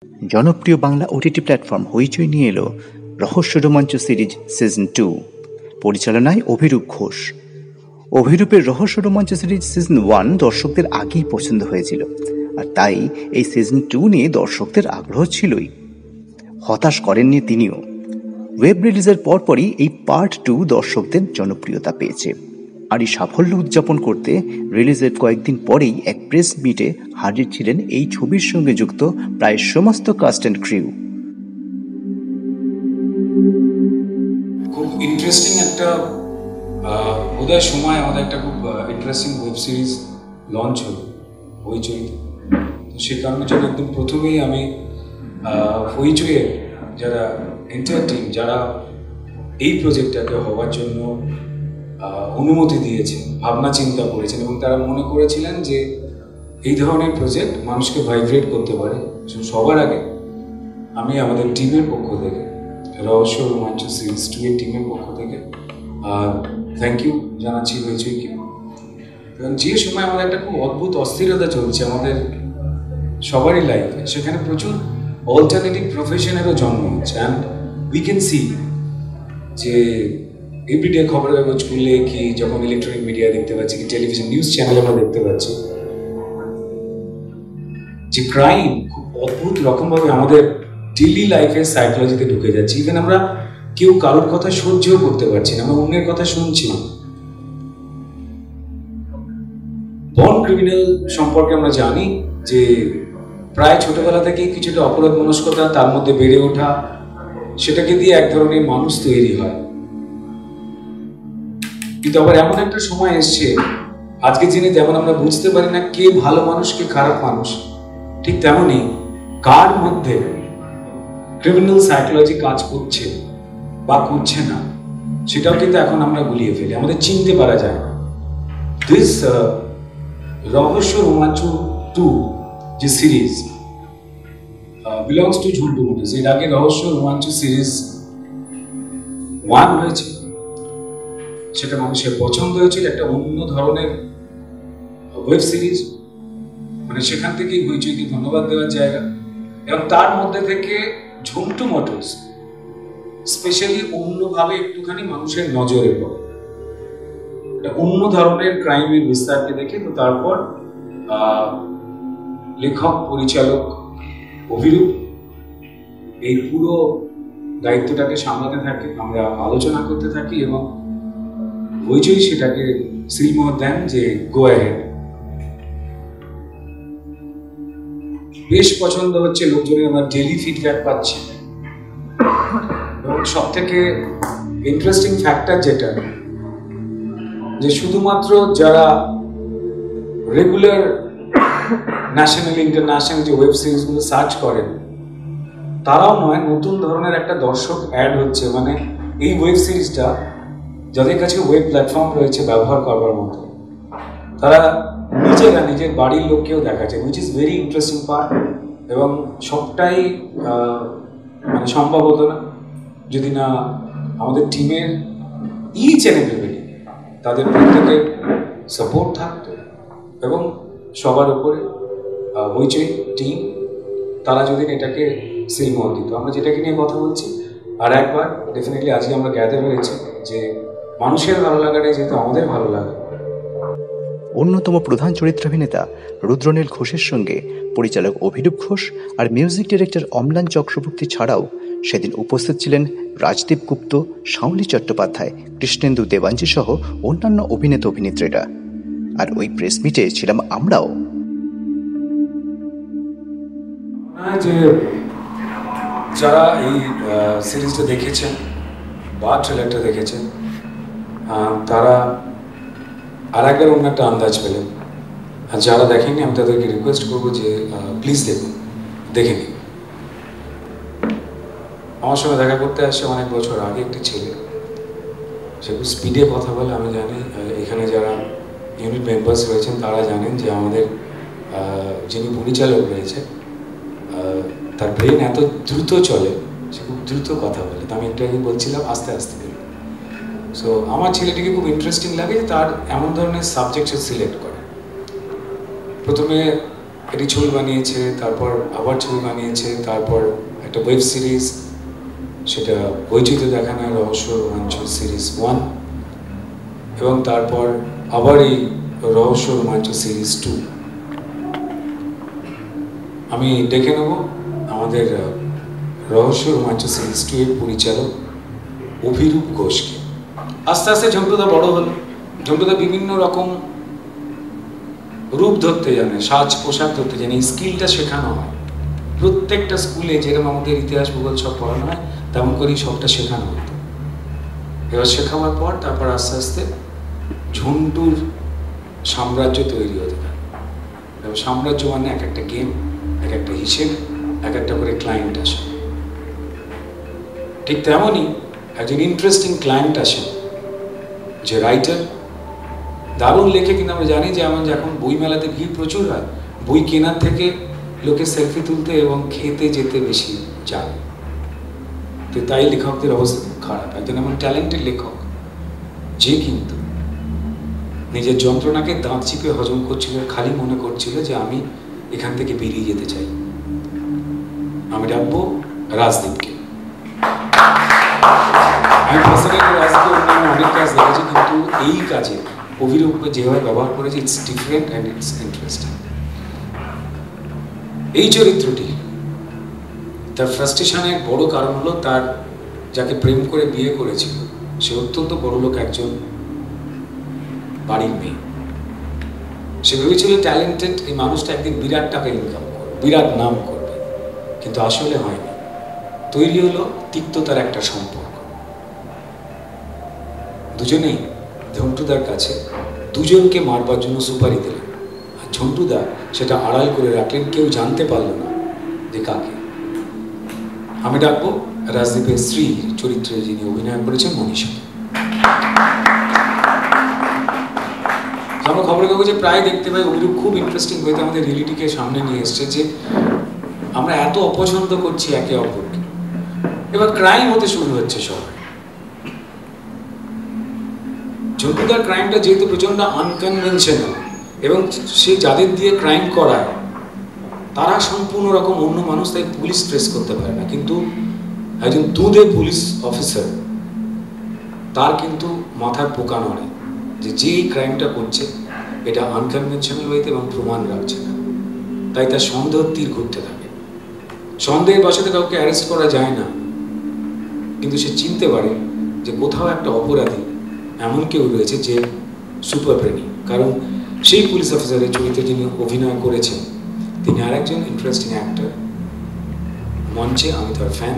জনপ্রিয় Bangla OTT platform হইচই নিয়ে এলো রহস্য রোমাঞ্চ সিরিজ সিজন 2 পরিচালনায় অভিরূপ ঘোষ। অভিরূপের রহস্য রোমাঞ্চ সিরিজ সিজন 1 দর্শকদের আগেই পছন্দ হয়েছিল, আর তাই এই সিজন 2 নিয়ে দর্শকদের আগ্রহ ছিলই। হতাশ করেননি তিনিও। ওয়েব রিলিজের পরপরই এই পার্ট 2 দর্শকদের জনপ্রিয়তা পেয়েছে, আর এই সাফল্য উদযাপন করতে রিলিজের কয়েকদিন পরেই এক প্রেস মিটে হাজির ছিলেন এই ছবির সঙ্গে যুক্ত প্রায় সমস্ত কাস্ট অ্যান্ড ক্রিউ। খুব ইন্টারেস্টিং একটা বোধহয় সময় আমাদের একটা খুব ইন্টারেস্টিং ওয়েব সিরিজ লঞ্চ হলো হইচইতে। তো সে কারণের জন্য একদম প্রথমেই আমি হইচইয়ের যারা এন্টার টিম, যারা এই প্রজেক্টটাকে হওয়ার জন্য অনুমতি দিয়েছেন, ভাবনা চিন্তা করেছেন এবং তারা মনে করেছিলেন যে এই ধরনের প্রজেক্ট মানুষকে ভাইব্রেট করতে পারে, সবার আগে আমি আমাদের টিমের পক্ষ থেকে, রহস্য রোমাঞ্চ সিরিজ 2 এর টিমের পক্ষ থেকে থ্যাংক ইউ জানাচ্ছি হইচইকে। এবং যে সময় আমাদের একটা খুব অদ্ভুত অস্থিরতা চলছে আমাদের সবারই লাইফে, সেখানে প্রচুর অল্টারনেটিভ প্রফেশনেরও জন্ম হচ্ছে। অ্যান্ড উই ক্যান সি যে এভরিডে খবরের কাগজ খুললে কি, যখন ইলেকট্রনিক মিডিয়া দেখতে পাচ্ছি, কি টেলিভিশন নিউজ চ্যানেলে আমরা দেখতে পাচ্ছি যে ক্রাইম খুব অদ্ভুত রকমভাবে আমাদের ডেইলি লাইফের সাইকোলজিতে ঢুকে যাচ্ছে। ইভেন আমরা কেউ কারোর কথা সহ্যও করতে পারছি না, আমরা অন্যের কথা শুনছি না। বর্ন ক্রিমিনাল সম্পর্কে আমরা জানি যে প্রায় ছোটবেলা থেকেই কিছুটা অপরাধ মনস্কতা তার মধ্যে বেড়ে ওঠা, সেটাকে দিয়ে এক ধরনের মানুষ তৈরি হয়। কিন্তু আবার এমন একটা সময় এসছে আজকে যিনি, যেমন আমরা বুঝতে পারি না কে ভালো মানুষ কে খারাপ মানুষ, ঠিক তেমনই কার মধ্যে ক্রিমিনাল সাইকোলজি কাজ করছে বা করছে না সেটাও কিন্তু এখন আমরা গুলিয়ে ফেলি, আমাদের চিনতে পারা যায় না। দিস রহস্য রোমাঞ্চ 2 যে series belongs to Jhuntu motors. এর আগে রহস্য রোমাঞ্চ সিরিজ 1 হয়েছে, সেটা মানুষের পছন্দ হয়েছিল, একটা অন্য ধরনের ওয়েব সিরিজ, মানে সেখান থেকেই হইচইকে ধন্যবাদ দেওয়ার জায়গা। এবং তার মধ্যে থেকে ঝুন্টু মোটরস স্পেশালি অন্যভাবে একটুখানি মানুষের নজরে পড়ে, একটা অন্য ধরনের ক্রাইমের বিস্তারকে দেখে। তো তারপর লেখক পরিচালক অভিরূপ এই পুরো দায়িত্বটাকে সামলাতে থাকে, আমরা আলোচনা করতে থাকি এবং হইচই সেটাকে সিলমোহর দেন যে গো অ্যাহেড। বেশ পছন্দ হচ্ছে, লোকজনের আমার ডেইলি ফিডব্যাক পাচ্ছি। এবং সব থেকে ইন্টারেস্টিং ফ্যাক্টর যেটা, যে শুধুমাত্র যারা রেগুলার ন্যাশনাল ইন্টারন্যাশনাল যে ওয়েব সিরিজগুলো সার্চ করেন তারাও নয়, নতুন ধরনের একটা দর্শক অ্যাড হচ্ছে। মানে এই ওয়েব সিরিজটা যাদের কাছে ওয়েব প্ল্যাটফর্ম রয়েছে ব্যবহার করবার মতো, তারা নিজেরা নিজের বাড়ির লোককেও দেখাচ্ছে, which is very interesting part. এবং সবটাই মানে সম্ভব হতো না যদি না আমাদের টিমের ইচ অ্যান্ড এভরিবডি, তাদের প্রত্যেকের সাপোর্ট থাকতো। এবং সবার উপরে হইচই টিম, তারা যদি এটাকে সিলমোহর দিত। আমরা যেটাকে নিয়ে কথা বলছি আর একবার ডেফিনেটলি আজকে আমরা গ্যাদার হয়েছে যে মানুষের ভালো লাগাটাই যেহেতু আমাদের ভালো লাগে। অন্যতম প্রধান চরিত্রাভিনেতা রুদ্রনীল ঘোষের সঙ্গে পরিচালক অভিরূপ ঘোষ আর মিউজিক ডিরেক্টর অম্লান চক্রবর্তী ছাড়াও সেদিন উপস্থিত ছিলেন রাজদীপ গুপ্ত, শাওলি চট্টোপাধ্যায়, কৃষ্ণেন্দু দেবাঞ্জি সহ অন্যান্য অভিনেতা অভিনেত্রীরা। আর ওই প্রেস মিটে ছিলাম আমরাও। যে যারা এই সিরিজটা দেখেছেন বা ট্রেলারটা দেখেছেন তারা আর একবার অন্য একটা আন্দাজ পেলেন। আর যারা দেখেননি আমি তাদেরকে রিকোয়েস্ট করবো যে প্লিজ দেখে নিন। আমার সঙ্গে দেখা করতে আসছে অনেক বছর আগে একটি ছেলে, সে খুব স্পিডে কথা বলে। আমি জানি এখানে যারা ইউনিট মেম্বার্স রয়েছেন তারা জানেন যে আমাদের যিনি পরিচালক রয়েছে তার ব্রেন এত দ্রুত চলে, সে খুব দ্রুত কথা বলে। তো আমি একটু আগে বলছিলাম আস্তে আস্তে দিল। সো আমার ছেলেটিকে খুব ইন্টারেস্টিং লাগে যে তার এমন ধরনের সাবজেক্ট সে সিলেক্ট করে। প্রথমে একটি ছবি বানিয়েছে, তারপর আবার ছবি বানিয়েছে, তারপর একটা ওয়েব সিরিজ, সেটা হইচইতে দেখানো হয় রহস্য রোমাঞ্চ সিরিজ 1, এবং তারপর আবার এই রহস্য রোমাঞ্চ সিরিজ 2। আমি ডেকে নেব আমাদের রহস্য রোমাঞ্চ সিরিজ 2 এর পরিচালক অভিরূপ ঘোষকে। আস্তে আস্তে ঝন্টুদা বড় হল। ঝন্টুদা বিভিন্ন রকম রূপ ধরতে জানে, সাজ পোশাক ধরতে জানে, এই স্কিলটা শেখানো হয় প্রত্যেকটা স্কুলে। যেরকম আমাদের ইতিহাস ভূগোল সব পড়ানো হয় তেমন করেই সবটা শেখানো হতো। এবার শেখাবার পর তারপর আস্তে আস্তে ঝন্টুর সাম্রাজ্য তৈরি হতে থাকে। এবার সাম্রাজ্য মানে এক একটা গেম, এক একটা হিসেব, এক একটা করে ক্লায়েন্ট আসে। ঠিক তেমনই একজন ইন্টারেস্টিং ক্লায়েন্ট আসে, যে রাইটার দারুণ লেখে, কিন্তু আমরা জানি যে এখন বই মেলাতে ভিড় প্রচুর হয়, বই কেনার থেকে লোকে সেলফি তুলতে এবং খেতে যেতে বেশি যায়। তো তাই লেখকদের অবস্থা খুব খারাপ। একজন এমন ট্যালেন্টেড লেখক যে কিন্তু নিজের যন্ত্রণাকে দাঁত চিপে হজম করছিল, খালি মনে করছিল যে আমি এখান থেকে বেরিয়ে যেতে চাই। আমি ডাকবো রাজদীপকে। আমি পার্সোনালি রাজদীপকে অন্যান্য অনেক কাজ দেখেছি, কিন্তু এই কাজে অভিরূপকে যেভাবে ব্যবহার করেছে, it's different and it's interesting. এই চরিত্রটি তার ফ্রাস্ট্রেশনের বড় কারণ হলো তার যাকে প্রেম করে বিয়ে করেছিল সে অত্যন্ত বড় লোক একজন বাড়ির মেয়ে। সে ভেবেছিল ট্যালেন্টেড এই মানুষটা একদিন বিরাট টাকা ইনকাম করবে, বিরাট নাম করবে, কিন্তু আসলে হয়নি। তৈরি হলো তিক্ততার একটা সম্পর্ক। দুজনেই ঝন্টুদার কাছে দুজনকে মারবার জন্য সুপারি দিলেন, আর ঝন্টুদা সেটা আড়াল করে রাখলেন, কেউ জানতে পারল না যে কাকে। আমি ডাকবো রাজদীপের স্ত্রী চরিত্রে যিনি অভিনয় করেছেন মনীষা। আমরা খবরের কাগজে প্রায় দেখতে পাই অভিরূপ খুব ইন্টারেস্টিং হইতে আমাদের রিয়েলিটিকে সামনে নিয়ে এসছে, যে আমরা এত অপছন্দ করছি একে অপরকে। এবার ক্রাইম হতে শুরু হচ্ছে শহরে। ঝন্টুদার ক্রাইমটা যেহেতু প্রচন্ড আনকনভেনশনাল, এবং সে যাদের দিয়ে ক্রাইম করায় তারা সম্পূর্ণ রকম অন্য মানুষ, তাই পুলিশ ট্রেস করতে পারে না। কিন্তু একজন দুধে পুলিশ অফিসার, তার কিন্তু মাথার পোকা নড়ে যে এই ক্রাইমটা করছে এটা আনকনভেনশনাল ওয়েতে এবং প্রমাণ রাখছে না, তাই তার সন্দেহ তীর ঘুরতে থাকে। সন্দেহের বশতে কাউকে অ্যারেস্ট করা যায় না, কিন্তু সে চিনতে পারে যে কোথাও একটা অপরাধী এমন কেউ রয়েছে যে সুপার ব্রেনি। কারণ সেই পুলিশ অফিসারের চরিত্রে যিনি অভিনয় করেছেন তিনি আরেকজন ইন্টারেস্টিং অ্যাক্টর। মঞ্চে আমি তার ফ্যান,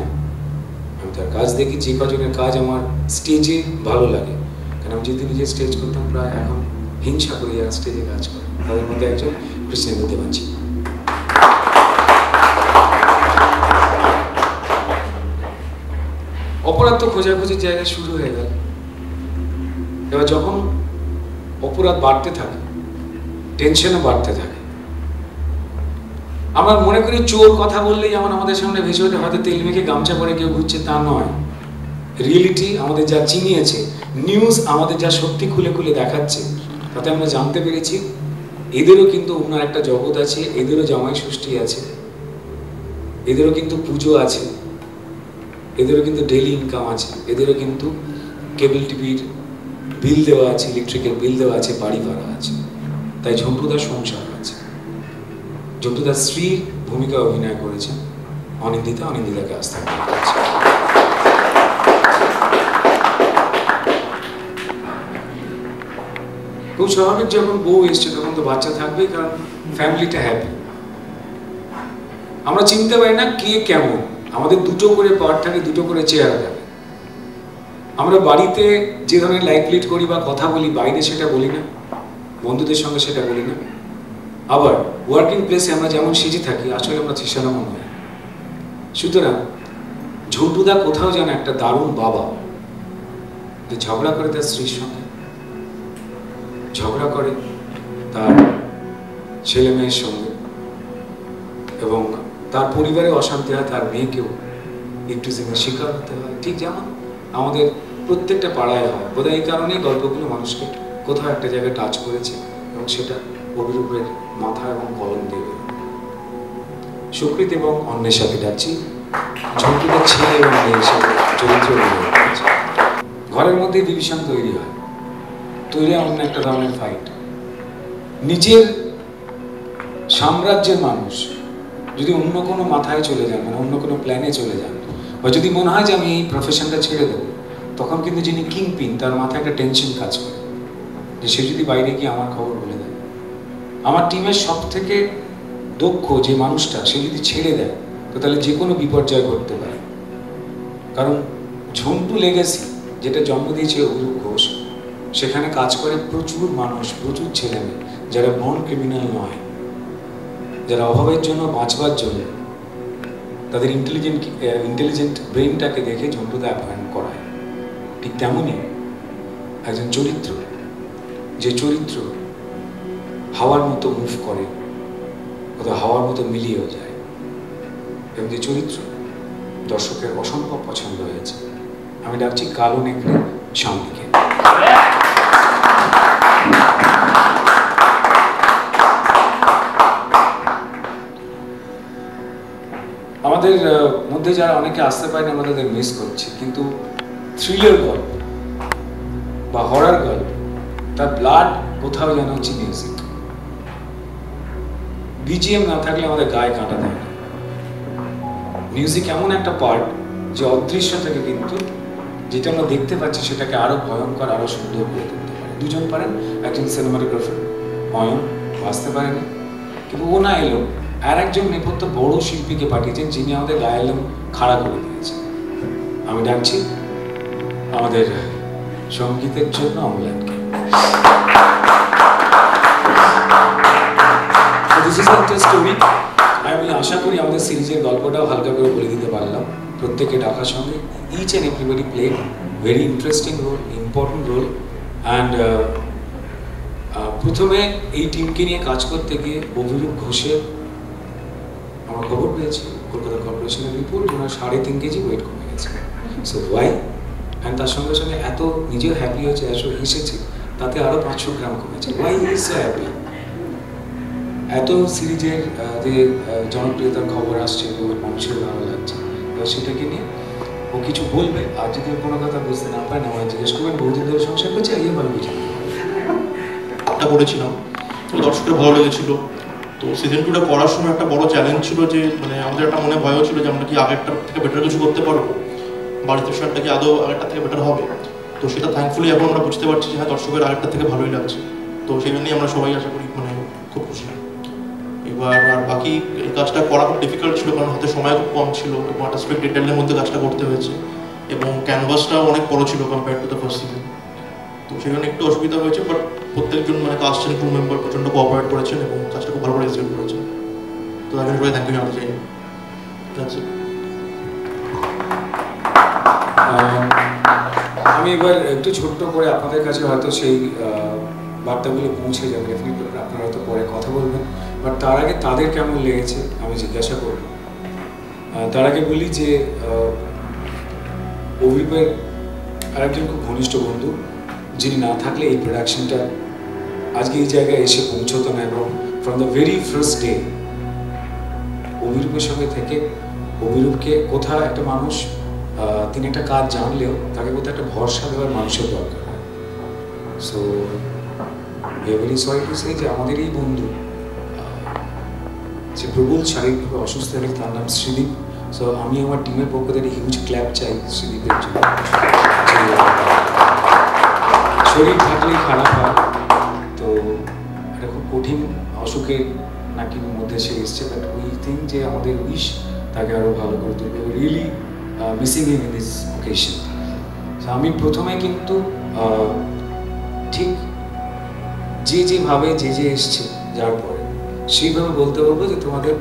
আমি তার কাজ দেখি, যে কজনের কাজ আমার স্টেজে ভালো লাগে, কারণ আমি যেদিন নিজে স্টেজ করতাম প্রায় এখন হিংসা করি আর স্টেজে কাজ করে। তাদের মধ্যে একজন কৃষ্ণেন্দু দেবাঞ্চি। অপরাধ তো খোঁজাখুঁজির জায়গায় শুরু হয়ে গেল। এবার যখন অপরাধ বাড়তে থাকে, টেনশনও বাড়তে থাকে। আমরা মনে করি চোর কথা বললেই যেমন আমাদের সামনে ভেসে ওঠে হয়তো তেল মেখে গামছা পরে কেউ ঘুরছে, তা নয়। রিয়েলিটি আমাদের যা চিনিয়েছে, নিউজ আমাদের যা সত্যি খুলে খুলে দেখাচ্ছে, তাতে আমরা জানতে পেরেছি এদেরও কিন্তু অন্য একটা জগৎ আছে, এদেরও জামাই ষষ্ঠী আছে, এদেরও কিন্তু পুজো আছে, এদেরও কিন্তু ডেইলি ইনকাম আছে, এদেরও কিন্তু কেবল টিভির বিল দেওয়া আছে, ইলেকট্রিকের বিল দেওয়া আছে, বাড়ি ভাড়া আছে। তাই ঝন্টুদার সংসার আছে। ঝন্টুদার স্ত্রীর ভূমিকা অভিনয় করেছেন অনিন্দিতা, অনিন্দিতাকে আসতে করেছে। খুব স্বাভাবিক, যখন বউ এসছে তখন তো বাচ্চা থাকবেই, কারণ ফ্যামিলিটা হ্যাপি। আমরা চিনতে পারি না কে কেমন, আমাদের দুটো করে পার্ট থাকে, দুটো করে চেহারা থাকে। আমরা বাড়িতে যে ধরনের লাইফ লিড করি বা কথা বলি, বাইরে সেটা বলি না, বন্ধুদের সঙ্গে সেটা বলি না। আবার ওয়ার্কিং প্লেসে আমরা যেমন সেজে থাকি, আসলে আমরা তৃষানা মনে হয়। সুতরাং ঝন্টুদা কোথাও যেন একটা দারুণ বাবা, যে ঝগড়া করে তার স্ত্রীর সঙ্গে, ঝগড়া করে তার ছেলে মেয়ের সঙ্গে, এবং তার পরিবারে অশান্তি হয়, তার মেয়েকেও ইভটিজিংয়ের শিকার হতে হয়, ঠিক যেমন আমাদের প্রত্যেকটা পাড়ায় হয়। বোধহয় এই কারণেই গল্পগুলো মানুষকে কোথাও একটা জায়গায় টাচ করেছে, এবং সেটা অভিরূপের মাথা এবং কলম দিয়ে সুকৃত এবং অন্বেষাকে ডাকছি। ঝন্টুদের ছেলে এবং মেয়ে হিসেবে চরিত্র অভিনয় করেছে। ঘরের মধ্যে ডিভিশন তৈরি হয়, তৈরি হয় অন্য একটা ধরনের ফাইট। নিজের সাম্রাজ্যের মানুষ যদি অন্য কোনো মাথায় চলে যান, মানে অন্য কোনো প্ল্যানে চলে যান, বা যদি মনে হয় যে আমি এই প্রফেশনটা ছেড়ে দেবো, তখন কিন্তু যিনি কিং পিন তার মাথায় একটা টেনশন কাজ করে যে সে যদি বাইরে গিয়ে আমার খবর বলে দেয়, আমার টিমের সব থেকে দক্ষ যে মানুষটা সে যদি ছেড়ে দেয়, তো তাহলে যে কোনো বিপর্যয় ঘটতে পারে। কারণ ঝন্টু লেগেসি যেটা জন্ম দিয়েছে অভিরূপ ঘোষ, সেখানে কাজ করে প্রচুর মানুষ, প্রচুর ছেলেমেয়ে যারা বর্ন ক্রিমিনাল নয়, যারা অভাবের জন্য বাঁচবার জন্য তাদের ইন্টেলিজেন্ট ব্রেনটাকে দেখে ঝন্টুদা অ্যাপয়েন্ট করায়। ঠিক তেমনই একজন চরিত্র, যে চরিত্র হাওয়ার মতো মুভ করে, অথবা হাওয়ার মতো মিলিয়েও যায়, এবং যে চরিত্র দর্শকের অসম্ভব পছন্দ হয়েছে, আমি ডাকছি কালো নেকড়ে শাওনিকে। আমাদের মধ্যে যারা অনেকে আসতে পারেনি, আমরা তাদের মিস করছি, কিন্তু থ্রিলার গল্প বা হরার গল্প, তার ব্লাড কোথাও যেন হচ্ছে মিউজিক। বিজিএম না থাকলে আমাদের গায়ে কাঁটা দেয় না। মিউজিক এমন একটা পার্ট যে অদৃশ্য থেকে কিন্তু যেটা আমরা দেখতে পাচ্ছি সেটাকে আরো ভয়ঙ্কর, আরো সুন্দর করে তুলতে পারে। দুজন পারেন, একজন সিনেমাটোগ্রাফার অয়ন আসতে পারেনি, কিন্তু ও না এলো, আর একজন নেপথ্য বড় শিল্পীকে পাঠিয়েছেন যিনি আমাদের গায়েলাম খাড়া করে দিয়েছেন। আমি ডাকছি আমাদের সঙ্গীতের জন্য অমলানকে। আমি আশা করি আমাদের সিরিজের গল্পটাও হালকা করে বলে দিতে পারলাম। প্রত্যেকে ডাকার সঙ্গে each and everybody played very interesting role, important role. And প্রথমে এই টিমকে নিয়ে কাজ করতে গিয়ে অভিরূপ ঘোষের আমরা খবর পেয়েছি কলকাতা কর্পোরেশনের রিপোর্ট, ওনার 3.5 কেজি ওয়েট কমে গেছে। So Y? অ্যান্ড তার সঙ্গে সঙ্গে এত নিজেও হ্যাপি হয়েছে, এসেছে, তাতে আরও 500 গ্রাম কমেছে। Why is so happy? এত সিরিজের যে জনপ্রিয়তার খবর আসছে, মানুষের ভালো লাগছে, এবার সেটাকে নিয়ে ও কিছু বলবে। আর যদি কোনো কথা বুঝতে না পারেন আমার জিজ্ঞেস করবেন, বহুদিন ধরে সংসার করছে, এই ভালো বুঝে করেছিলাম, তো দর্শকের ভালো লেগেছিল। তো সিজন 2টা করার সময় একটা বড় চ্যালেঞ্জ ছিল যে মানে আমাদের একটা মনে ভয় ছিল যে আমরা কি আগেরটার থেকে বেটার কিছু করতে পারবো, বাড়িতে শোয়ারটা কি আদৌ আগেরটা থেকে বেটার হবে। তো সেটা থ্যাঙ্কফুলি এখন আমরা বুঝতে পারছি যে হ্যাঁ, দর্শকের আগেরটা থেকে ভালোই লাগছে। তো সেই জন্যই আমরা সবাই আশা করি মানে খুব খুশি। এবার আর বাকি এই কাজটা করা খুব ডিফিকাল্ট ছিল, কারণ হাতে সময় খুব কম ছিল এবং একটা স্ট্রিক্ট ডিটেইলের মধ্যে কাজটা করতে হয়েছে, এবং ক্যানভাসটাও অনেক বড় ছিল compare to the first season. তো সেই জন্য একটু অসুবিধা হয়েছে, বাট প্রত্যেকজন মানে কাস্ট অ্যান্ড ক্রু মেম্বার প্রচণ্ড কোঅপারেট করেছেন এবং কাজটা খুব ভালো করে এক্সিকিউট করেছেন। তো তাকে সবাই থ্যাংক ইউ জানাতে চাই। আমি এবার একটু ছোট্ট করে আপনাদের কাছে হয়তো সেই বার্তাগুলো পৌঁছে যাবে, ডেফিনেটলি আপনারা হয়তো পরে কথা বলবেন, বাট তার আগে তাদের কেমন লেগেছে আমি জিজ্ঞাসা করব। তার আগে বলি যে অভিরূপের আরেকজন খুব ঘনিষ্ঠ বন্ধু, যিনি না থাকলে এই প্রোডাকশনটা আজকে এই জায়গায় এসে পৌঁছতো না, এবং from the very first day অভিরূপের সঙ্গে থেকে অভিরূপকে কোথাও একটা মানুষ তিনি একটা কাজ জানলেও তাকে কোথাও একটা ভরসা দেওয়ার মানুষের দরকার হয়। So very sorry to say যে আমাদের এই বন্ধু যে প্রবল শারীরিকভাবে অসুস্থ হলে, তার নাম শ্রীদীপ। সো আমি আমার টিমের পক্ষ থেকে হিউজ ক্ল্যাপ চাই শ্রীদীপের জন্য। শরীর থাকলেই খারাপ হয়, তো এটা খুব কঠিন অসুখের নাকি মধ্যে সে এসছে, বাট উই থিঙ্ক যে আমাদের উইশ তাকে আরও ভালো করে তুলবে। Really missing him in this occasion. আমি প্রথমে কিন্তু ঠিক যেভাবে যে এসছে যার পরে সেইভাবে বলতে পারবো যে তোমাদের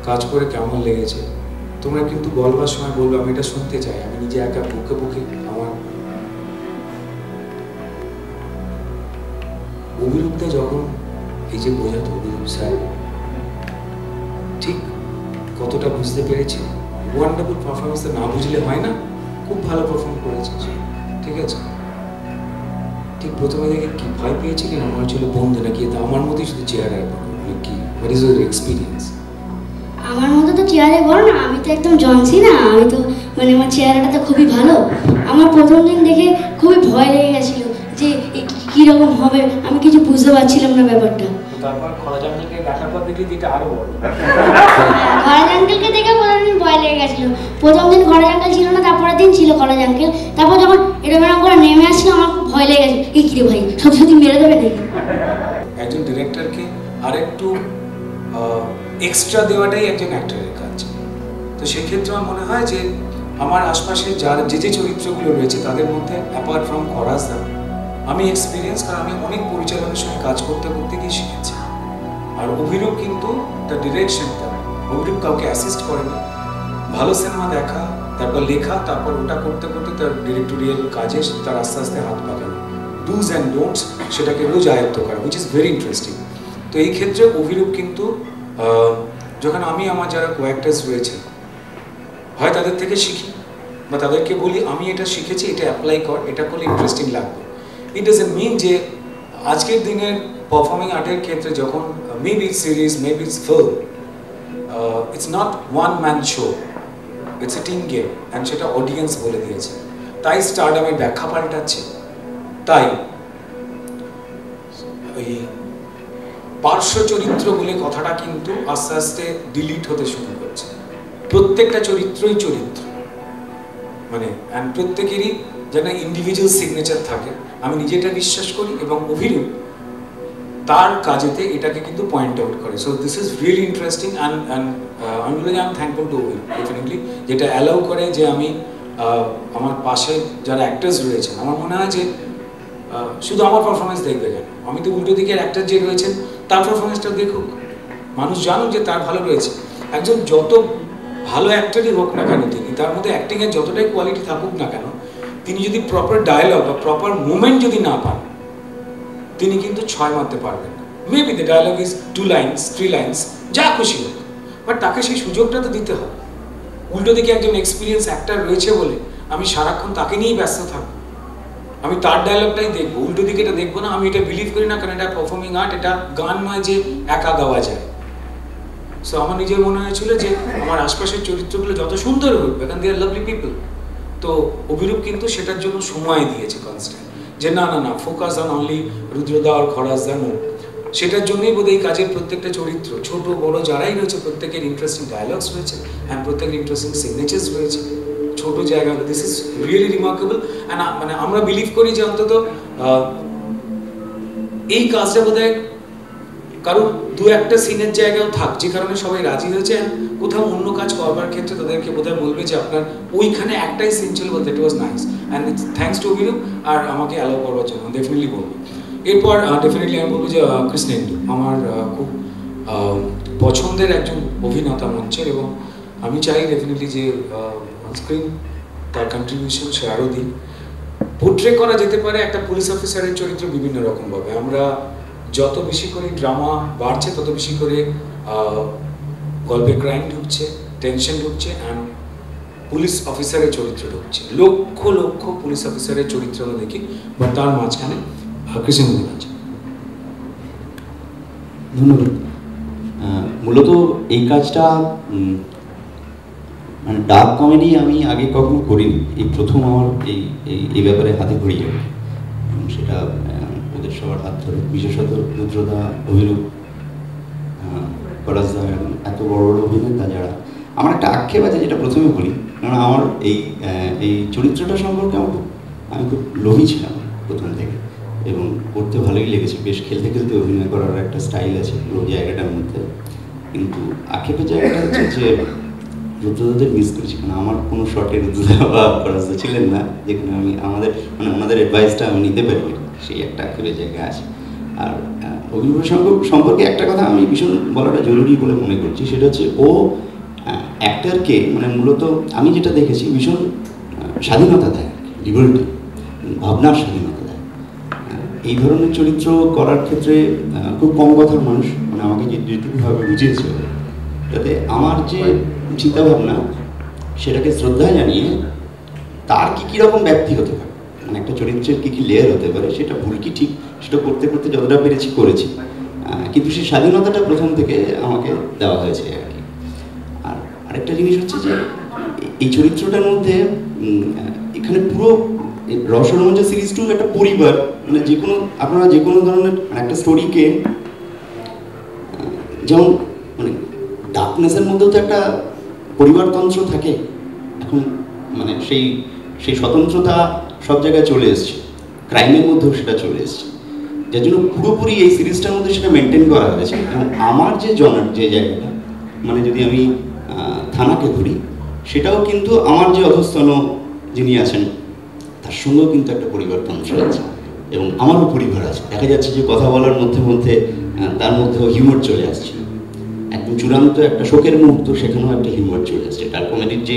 কাজ করে কেমন লেগেছে। তোমরা কিন্তু বলবার সময় বলবো আমি এটা শুনতে চাই, আমি নিজে একা বুকে বুকে আমার অভিরূপটা যখন এই যে বোঝাতো অভিরূপ স্যার ঠিক কতটা বুঝতে পেরেছি। ওয়ান্ডারফুল পারফরমেন্স না বুঝলে হয় না, খুব ভালো পারফর্ম করেছে, ঠিক আছে। ঠিক প্রথমে দেখে কি ভয় পেয়েছিলেন? আমার ছিল বন্ধু নাকি, এটা আমার মতোই শুধু চেহারা কি, হোয়াট ইজ ইউর এক্সপিরিয়েন্স? আমার মতো তো চেয়ারে বড় না, আমি তো একদম জনসি না, আমি তো মানে আমার চেহারাটা তো খুবই ভালো। আমার প্রথম দিন দেখে খুবই ভয় লেগে গেছিলো যে কীরকম হবে, আমি কিছু বুঝতে পারছিলাম না ব্যাপারটা। তারপর খরাজ আঙ্কেলকে দেখার পর দেখি যেটা আরো বড়। খরাজ আঙ্কেলকে দেখে প্রথম দিন ভয় লেগে গেছিলো। প্রথম দিন খরাজ আঙ্কেল ছিল না, তারপরের দিন ছিল খরাজ আঙ্কেল। তারপর যখন এরকম করে নেমে আসছিল আমার খুব ভয় লেগে গেছিল, এই কিরে ভাই সত্যি মেরে দেবে নাকি। একজন ডিরেক্টরকে আরেকটু এক্সট্রা দেওয়াটাই একজন অ্যাক্টরের কাজ। তো সেক্ষেত্রে আমার মনে হয় যে আমার আশপাশে যার যে চরিত্রগুলো রয়েছে তাদের মধ্যে অ্যাপার্ট ফ্রম খরাজদা আমি এক্সপিরিয়েন্স, কারণ আমি অনেক পরিচালকের সঙ্গে কাজ করতে করতে গিয়ে শিখেছি। আর অভিরূপ কিন্তু তার ডিরেকশনটা, অভিরূপ কাউকে অ্যাসিস্ট করেনি, ভালো সিনেমা দেখা, তারপর লেখা, তারপর ওটা করতে করতে তার ডিরেক্টোরিয়াল কাজে তার আস্তে আস্তে হাত পাকানো, ডুজ অ্যান্ড ডোন্টস সেটাকে রোজ আয়ত্ত করা, হুইচ ইজ ভেরি ইন্টারেস্টিং। তো এই ক্ষেত্রে অভিরূপ কিন্তু যখন আমি আমার যারা কোঅ্যাক্টার্স রয়েছে হয় তাদের থেকে শিখি বা তাদেরকে বলি আমি এটা শিখেছি, এটা অ্যাপ্লাই কর, এটা করলে ইন্টারেস্টিং লাগবে। ইট ডাজন্ট মিন যে আজকের দিনের পারফর্মিং আর্টের ক্ষেত্রে যখন maybe series, maybe it's film, it's not one man show, it's a team game, and সেটা অডিয়েন্স বলে দিয়েছে। তাই স্টারডামের ব্যাখ্যা পাল্টাচ্ছে, তাই ওই পার্শ্ব চরিত্র বলে কথাটা কিন্তু আস্তে আস্তে ডিলিট হতে শুরু করছে। প্রত্যেকটা চরিত্রই চরিত্র, মানে অ্যান্ড প্রত্যেকেরই যেন ইন্ডিভিজুয়াল সিগনেচার থাকে, আমি নিজে এটা বিশ্বাস করি এবং অভিরূপ তার কাজেতে এটাকে কিন্তু পয়েন্ট আউট করে। So this is really interesting and আমি বলে যে আমি থ্যাঙ্কফুল টু অভিরূপ ডেফিনেটলি, যেটা অ্যালাউ করে যে আমি আমার পাশে যারা অ্যাক্টার্স রয়েছেন, আমার মনে হয় যে শুধু আমার পারফরমেন্স দেখবে কেন, আমি তো উল্টো দিকের অ্যাক্টার যে রয়েছেন তার পারফরমেন্সটা দেখুক, মানুষ জানুক যে তার ভালো রয়েছে। একজন যত ভালো অ্যাক্টরই হোক না কেন, তিনি তার মধ্যে অ্যাক্টিংয়ের যতটাই কোয়ালিটি থাকুক না কেন, তিনি যদি প্রপার ডায়ালগ বা প্রপার মুভমেন্ট যদি না পান, তিনি কিন্তু 6 মারতে পারবেন না। Maybe the dialogue is 2 lines 3 lines, যা খুশি হোক, বাট তাকে সেই সুযোগটা তো দিতে হবে। উল্টো দিকে একজন এক্সপিরিয়েন্স অ্যাক্টর রয়েছে বলে আমি সারাক্ষণ তাকে নিয়েই ব্যস্ত থাকবো, আমি তার ডায়লগটাই দেখবো, উল্টো দিকে এটা দেখবো না। আমি এটা বিলিভ করি না, কারণ এটা পারফর্মিং আর্ট, এটা গান নয় যে একা গাওয়া যায়। সো আমার নিজের মনে হয়েছিল যে আমার আশপাশের চরিত্রগুলো যত সুন্দর হোক, কারণ দে আর লাভলি পিপল, তো অভিরূপ কিন্তু সেটার জন্য সময় দিয়েছে কনস্ট্যান্ট, যে না না না ফোকাস অন অনলি রুদ্রদা আর খরাজদা, নো। সেটার জন্যই বোধ এই কাজের প্রত্যেকটা চরিত্র, ছোট বড় যারাই রয়েছে, প্রত্যেকের ইন্টারেস্টিং ডায়ালগস রয়েছে অ্যান্ড প্রত্যেকের ইন্টারেস্টিং সিগনেচার্স রয়েছে, ছোট জায়গাগুলো। This is really remarkable. And মানে আমরা বিলিভ করি যে অন্তত এই কাজটা বোধহয় কারণ 2-1টা সিনের জায়গাও থাক, যে কারণে সবাই রাজি হয়েছে। কোথাও অন্য কাজ করবার ক্ষেত্রে তাদেরকে বোধহয় বলবে যে আপনার ওইখানে একটাই সিন ছিল, বলতে it was nice, and thanks to Abhirup আর আমাকে অ্যালাউ করবার জন্য ডেফিনেটলি বলবো। এরপর ডেফিনেটলি আমি বলবো যে কৃষ্ণেন্দু আমার খুব পছন্দের একজন অভিনেতা মঞ্চের, এবং আমি চাই ডেফিনেটলি যে স্ক্রিন তার কন্ট্রিবিউশন সে আরও দিই। পোর্ট্রে করা যেতে পারে একটা পুলিশ অফিসারের চরিত্র বিভিন্ন রকমভাবে। আমরা যত বেশি করে ড্রামা বাড়ছে তত বেশি করে গল্পে ক্রাইম ঢুকছে, টেনশন ঢুকছে, অ্যান্ড পুলিশ অফিসারের চরিত্র ঢুকছে। লক্ষ লক্ষ পুলিশ অফিসারের চরিত্র আমরা দেখি, বা তার মাঝখানে কৃষ্ণেন্দু আছে। ধন্যবাদ। মূলত এই কাজটা মানে ডার্ক কমেডি আমি আগে কখনো করিনি, এই প্রথম আমার এই ব্যাপারে হাতে খড়ি যাবে, এবং সেটা ওদের সবার হাত ধরে, বিশেষত রুদ্রদা, অভিরূপ, খরাজদা, এত বড় বড় অভিনেতা যারা। আমার একটা আক্ষেপ আছে যেটা প্রথমে বলি, কারণ আমার এই চরিত্রটা সম্পর্কে আমি খুব লোভী ছিলাম প্রথম থেকে, এবং করতে ভালোই লেগেছে, বেশ খেলতে খেলতে অভিনয় করার একটা স্টাইল আছে পুরো জায়গাটার মধ্যে। কিন্তু আক্ষেপের জায়গাটা হচ্ছে যে রুদ্রদাদের মিস করেছি, কারণ আমার কোনো শর্টে রুদ্রদা বা খরাজদা ছিলেন না, যেখানে আমি ওনাদের অ্যাডভাইসটা আমি নিতে পারি, সেই একটা আক্ষেপের জায়গা আছে। আর অভিনয় সম্পর্কে একটা কথা আমি ভীষণ বলাটা জরুরি বলে মনে করছি, সেটা হচ্ছে ও অ্যাক্টরকে মানে মূলত আমি যেটা দেখেছি ভীষণ স্বাধীনতা দেয়, লিবার্টি, ভাবনার স্বাধীনতা দেয়। এই ধরনের চরিত্র করার ক্ষেত্রে খুব কম কথার মানুষ, মানে আমাকে যেটুকুভাবে বুঝিয়েছে, যাতে আমার যে চিন্তাভাবনা সেটাকে শ্রদ্ধা জানিয়ে তার কীরকম ব্যক্তি হতে পারে, মানে একটা চরিত্রের কী লেয়ার হতে পারে, সেটা ভুল কি ঠিক সেটা করতে করতে যতটা পেরেছি করেছি, কিন্তু সেই স্বাধীনতাটা প্রথম থেকে আমাকে দেওয়া হয়েছে আর কি। আরেকটা জিনিস হচ্ছে যে এই চরিত্রটার মধ্যে এখানে পুরো রহস্য রোমাঞ্চ সিরিজ 2 একটা পরিবার, মানে যে কোনো আপনারা যে কোনো ধরনের একটা স্টোরিকে যেমন মানে ডার্কনেসের মধ্যেও তো একটা পরিবারতন্ত্র থাকে, এখন মানে সেই স্বতন্ত্রতা সব জায়গায় চলে এসছে, ক্রাইমের মধ্যেও সেটা চলে এসছে, যার জন্য পুরোপুরি এই সিরিজটার মধ্যে সেটা মেনটেন করা হয়েছে। এবং আমার যে যে জায়গাটা, মানে যদি আমি থানাকে ধরি, সেটাও কিন্তু আমার যে অধস্তন যিনি আছেন তার সঙ্গেও কিন্তু একটা পরিবারতন্ত্র আছে এবং আমারও পরিবার আছে। দেখা যাচ্ছে যে কথা বলার মধ্যে মধ্যে তার মধ্যেও হিউমার চলে আসছে, একদম চূড়ান্ত একটা শোকের মুহূর্ত, সেখানেও একটা হিউমার চলে আসছে। তার কমেডির যে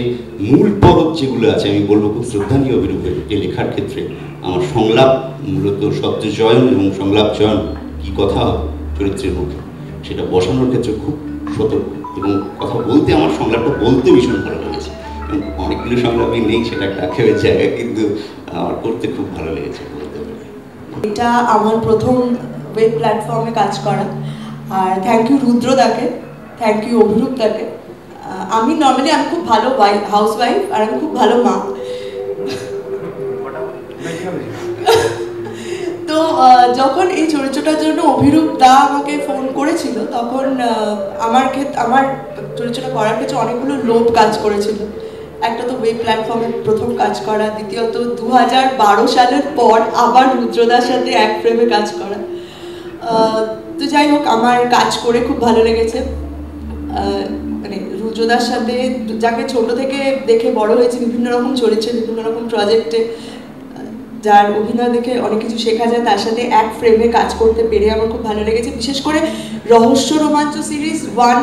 মূল পরব যেগুলো আছে, আমি বলবো খুব শ্রদ্ধানীয় অভিরূপের এই লেখার ক্ষেত্রে আমার সংলাপ, মূলত শব্দ চয়ন এবং সংলাপ চয়ন, কী কথা চরিত্রের মুখে, সেটা বসানোর ক্ষেত্রে খুব সতর্ক, এবং কথা বলতে আমার সংলাপটা বলতে ভীষণ ভালো লেগেছে। অনেকগুলো সংলাপই নেই, সেটা একটা আক্ষেপের জায়গা, কিন্তু আমার করতে খুব ভালো লেগেছে বলতে পারি। এটা আমার প্রথম ওয়েব প্ল্যাটফর্মে কাজ করা, আর থ্যাংক ইউ রুদ্রদাকে, থ্যাংক ইউ অভিরূপদাকে। আমি নর্মালি আমি খুব ভালো হাউস ওয়াইফ, আর আমি খুব ভালো মা। তো যখন এই চরিত্রটার জন্য অভিরূপ দা আমাকে ফোন করেছিল, তখন আমার চরিত্রটা করার ক্ষেত্রে অনেকগুলো লোভ কাজ করেছিল। একটা তো ওয়েব প্ল্যাটফর্মে প্রথম কাজ করা, দ্বিতীয়ত 2012 সালের পর আবার রুদ্রদার সাথে এক ফ্রেমে কাজ করা। তো যাই হোক, আমার কাজ করে খুব ভালো লেগেছে। মানে রুদ্রদার সাথে, যাকে ছোট থেকে দেখে বড় হয়েছে বিভিন্ন রকম চরিত্রে, বিভিন্ন রকম প্রজেক্টে, যার অভিনয় দেখে অনেক কিছু শেখা যায়, তার সাথে এক ফ্রেমে কাজ করতে পেরে আমার খুব ভালো লেগেছে। বিশেষ করে রহস্য রোমাঞ্চ সিরিজ 1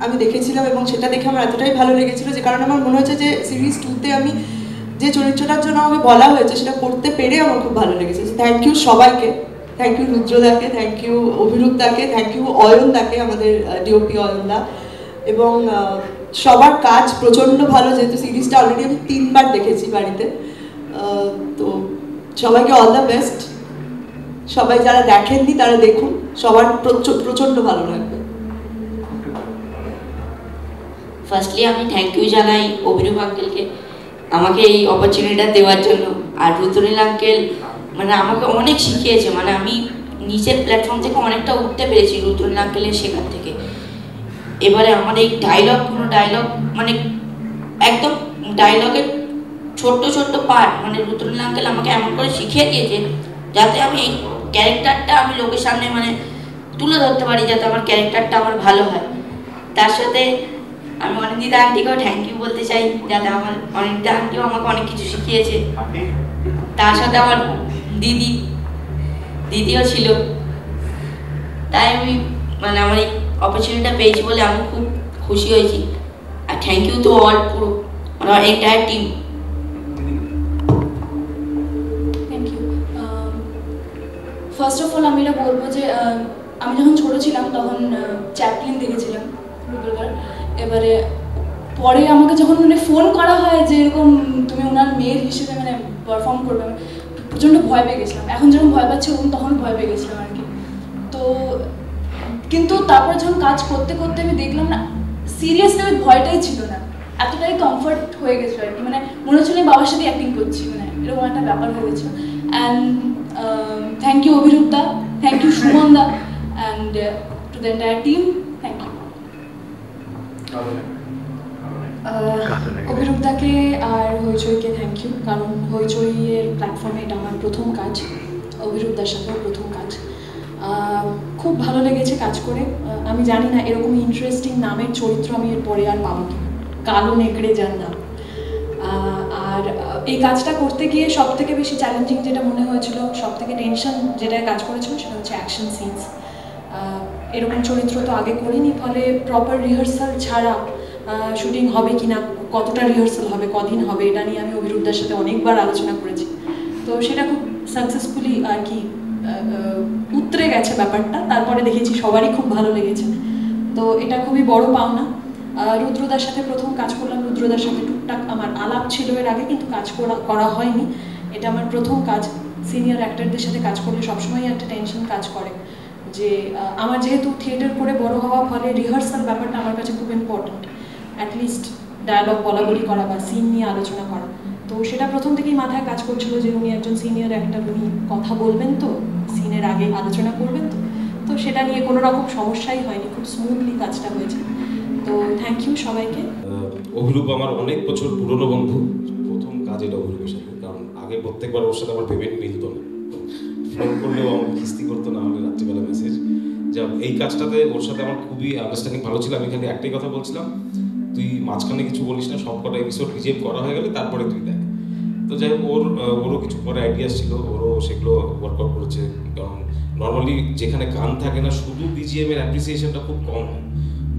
আমি দেখেছিলাম, এবং সেটা দেখে আমার এতটাই ভালো লেগেছিল যে কারণে আমার মনে হচ্ছে যে সিরিজ 2তে আমি যে চরিত্রটার জন্য আমাকে বলা হয়েছে সেটা করতে পেরে আমার খুব ভালো লেগেছে। থ্যাংক ইউ সবাইকে, থ্যাংক ইউ রুদ্রদাকে, থ্যাংক ইউ অভিরূপদাকে, থ্যাংক ইউ অয়নদাকে, আমাদের ডিওপি অয়নদা। এবং সবার কাজ প্রচণ্ড ভালো, যেহেতু সিরিজটা অলরেডি আমি 3 বার দেখেছি বাড়িতে। তো সবাইকে অল দ্য বেস্ট। সবাই যারা দেখেননি তারা দেখুন, সবার প্রচণ্ড ভালো লাগবে। ফার্স্টলি আমি থ্যাংক ইউ জানাই অভিরূপ আঙ্কেলকে আমাকে এই অপরচুনিটিটা দেওয়ার জন্য। আর রুদ্রনীল আঙ্কেল মানে আমাকে অনেক শিখিয়েছে, মানে আমি নিচের প্ল্যাটফর্ম থেকে অনেকটা উঠতে পেরেছি রুদ্রনীল আঙ্কেলের শেখার থেকে। এবারে আমার এই কোনো ডায়লগ মানে একদম ডায়লগের ছোট্ট ছোট্ট পার্ট মানে রুদ্রনীল আঙ্কেল আমাকে এমন করে শিখিয়ে দিয়েছে যাতে আমি এই ক্যারেক্টারটা আমি লোকের সামনে মানে তুলে ধরতে পারি, যাতে আমার ক্যারেক্টারটা আমার ভালো হয়। তার সাথে আমি অনিন্দিতা আন্টিকেও থ্যাংক ইউ বলতে চাই, যাতে আমার অনিন্দিতা আন্টিও আমাকে অনেক কিছু শিখিয়েছে। তার সাথে আমার দিদিও ছিল, তাই আমি মানে আমার এই অপরচুনিটিটা পেয়েছি বলে আমি খুব খুশি হয়েছি। আর থ্যাংক ইউ টু অল, পুরো মানে আমার entire team. Thank you. First of all আমি এটা বলবো যে আমি যখন ছোটো ছিলাম তখন চ্যাপলিন দেখেছিলাম রুদ্রদার। এবারে পরে আমাকে যখন মানে ফোন করা হয় যে এরকম তুমি ওনার মেয়ের হিসেবে মানে পারফর্ম করবে, আমি প্রচণ্ড ভয় পেয়ে গেছিলাম। এখন যেরকম ভয় পাচ্ছি ওরকম তখন ভয় পেয়ে গেছিলাম আর কি। তো কিন্তু তারপরে যখন কাজ করতে করতে আমি দেখলাম না, সিরিয়াসলি ওই ভয়টাই ছিল না, এতটাই কমফর্ট হয়ে গেছিলো আর কি। মানে মনে হচ্ছিল আমি বাবার সাথে অ্যাক্টিং করছি, মানে এরকম একটা ব্যাপার হয়ে গেছিলো। And thank you Abhirup da, thank you Suman da, and to the entire team, thank you. Abhirup দাকে আর হইচইকে থ্যাংক ইউ, কারণ হইচইয়ের প্ল্যাটফর্মে এটা আমার প্রথম কাজ, অভিরূপ দার সাথেও প্রথম কাজ। খুব ভালো লেগেছে কাজ করে। আমি জানি না এরকম ইন্টারেস্টিং নামের চরিত্র আমি এরপরে আর পাবো কি, কালো নেকড়ে যার নাম। আর এই কাজটা করতে গিয়ে সব থেকে বেশি চ্যালেঞ্জিং যেটা মনে হয়েছিল, সব থেকে টেনশন যেটা কাজ করেছিল সেটা হচ্ছে অ্যাকশন সিনস। এরকম চরিত্র তো আগে করিনি, ফলে প্রপার রিহার্সাল ছাড়া শুটিং হবে কি না, কতটা রিহার্সাল হবে, কদিন হবে, এটা নিয়ে আমি অভিরূপদার সাথে অনেকবার আলোচনা করেছি। তো সেটা খুব সাকসেসফুলি আর কি উতরে গেছে ব্যাপারটা। তারপরে দেখেছি সবারই খুব ভালো লেগেছে, তো এটা খুবই বড় পাওনা। রুদ্রদার সাথে প্রথম কাজ করলাম, রুদ্রদার সাথে টুকটাক আমার আলাপ ছিল এর আগে, কিন্তু কাজ করা হয়নি। এটা আমার প্রথম কাজ। সিনিয়র অ্যাক্টরদের সাথে কাজ করলে সবসময় একটা টেনশন কাজ করে, যে আমার যেহেতু থিয়েটার করে বড় হওয়া, ফলে রিহার্সাল ব্যাপারটা আমার কাছে খুব ইম্পর্ট্যান্ট। অ্যাটলিস্ট ডায়ালগ বলাবলি করা বা সিন নিয়ে আলোচনা করা। তো সেটা প্রথম থেকেই মাথায় কাজ করছিল যে উনি একজন সিনিয়র অ্যাক্টর, উনি কথা বলবেন তো, সিনের আগে আলোচনা করবেন তো, তো সেটা নিয়ে কোনো রকম সমস্যাই হয়নি, খুব স্মুথলি কাজটা হয়েছে। তো থ্যাংক ইউ সবাইকে। অভিরূপ আমার অনেক বছর পুরনো বন্ধু, প্রথম কাজ এটা অভিরূপের সাথে, কারণ আগে প্রত্যেকবার ওর সাথে আমার পেমেন্ট মিলত না, ফোন করলেও আমাকে কিস্তি করতো না, আমাকে রাত্রিবেলা মেসেজ। যা এই কাজটাতে ওর সাথে আমার খুবই আন্ডারস্ট্যান্ডিং ভালো ছিল। আমি খালি একটাই কথা বলছিলাম, তুই মাঝখানে কিছু বলিস না, সব কটা এপিসোড রিজেক্ট করা হয়ে গেলে তারপরে তুই দেখ। তো যাই হোক, ওরও কিছু পরে আইডিয়াস ছিল, ওরও সেগুলো ওয়ার্কআউট করেছে। কারণ নর্মালি যেখানে গান থাকে না, শুধু বিজিএম এর অ্যাপ্রিসিয়েশনটা খুব কম হয়।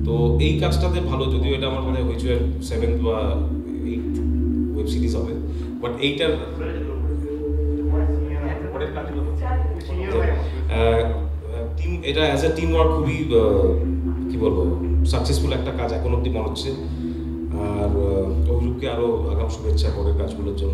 তো এই কাজটাতে ভালো, যদিও এটা আমার মনে হয় হইচইয়ের 7th বা 8th ওয়েব সিরিজ হবে, বাট এইটার টিম, এটা অ্যাজ এ টিম ওয়ার্ক খুবই কি বলবো সাকসেসফুল একটা কাজ এখন অব্দি মনে হচ্ছে। আর অভিরূপকে আরও আগাম শুভেচ্ছা পরের কাজগুলোর জন্য।